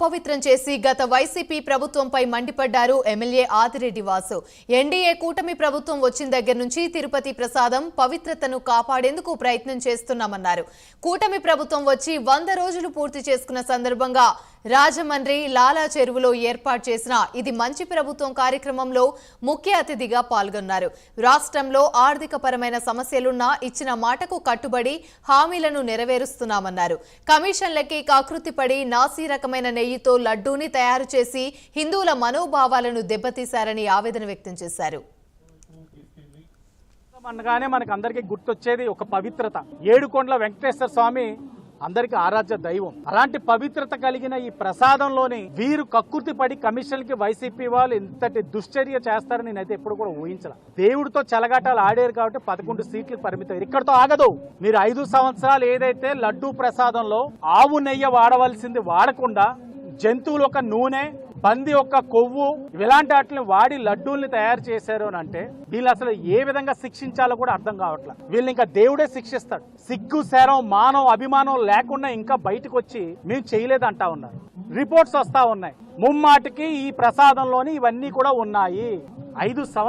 పవిత్రం చేసి గత వైసీపీ ప్రభుత్వంపై మండిపడ్డారు ఎమ్మెల్యే ఆదిరెడ్డి వాసు. ఎన్డీఏ కూటమి ప్రభుత్వం వచ్చిన దగ్గర నుంచి తిరుపతి ప్రసాదం పవిత్రతను కాపాడేందుకు ప్రయత్నం చేస్తున్నామన్నారు. కూటమి ప్రభుత్వం వచ్చి 100 రోజులు పూర్తి చేసుకున్న సందర్భంగా రాజమండ్రి లాలా చెరువులో ఏర్పాటు చేసిన ఇది మంచి ప్రభుత్వం కార్యక్రమంలో ముఖ్య అతిథిగా పాల్గొన్నారు. రాష్ట్రంలో ఆర్థిక పరమైన సమస్యలున్నా ఇచ్చిన మాటకు కట్టుబడి హామీలను నెరవేరుస్తున్నామన్నారు. కమిషన్లకి కాకృతిపడి నాసీ రకమైన నెయ్యితో లడ్డూని తయారు చేసి హిందువుల మనోభావాలను దెబ్బతీశారని ఆవేదన వ్యక్తం చేశారు. అనగానే మనకు అందరికీ గుర్తొచ్చేది ఒక పవిత్రత. ఏడుకొండల వెంకటేశ్వర స్వామి అందరికి ఆరాధ్య దైవం. అలాంటి పవిత్రత కలిగిన ఈ ప్రసాదంలోని వీరు కక్కుర్తి పడి కమిషన్కి వైసీపీ వాళ్ళు ఇంతటి దుశ్చర్య చేస్తారని నేనైతే ఎప్పుడు కూడా ఊహించాల. దేవుడితో చెలగాటాలు ఆడారు కాబట్టి 11 సీట్లు పరిమితం. ఇక్కడతో ఆగదు. మీరు 5 సంవత్సరాలు ఏదైతే లడ్డూ ప్రసాదంలో ఆవు నెయ్యి వాడవలసింది వాడకుండా జంతువుల యొక్క నూనె, పంది యొక్క కొవ్వు ఇలాంటి వాటిని వాడి లడ్డూల్ని తయారు చేశారు అని అంటే వీళ్ళు అసలు ఏ విధంగా శిక్షించాలో కూడా అర్థం కావట్లేదు. వీళ్ళని ఇంకా దేవుడే శిక్షిస్తాడు. సిగ్గు, శరం, మానం, అభిమానం లేకుండా ఇంకా బయటకు వచ్చి మేము చేయలేదంటా ఉన్నారు. రిపోర్ట్స్ వస్తా ఉన్నాయి. ముమ్మాటికి ఈ ప్రసాదంలోని ఇవన్నీ కూడా ఉన్నాయి. 5 సంవత్సరాలు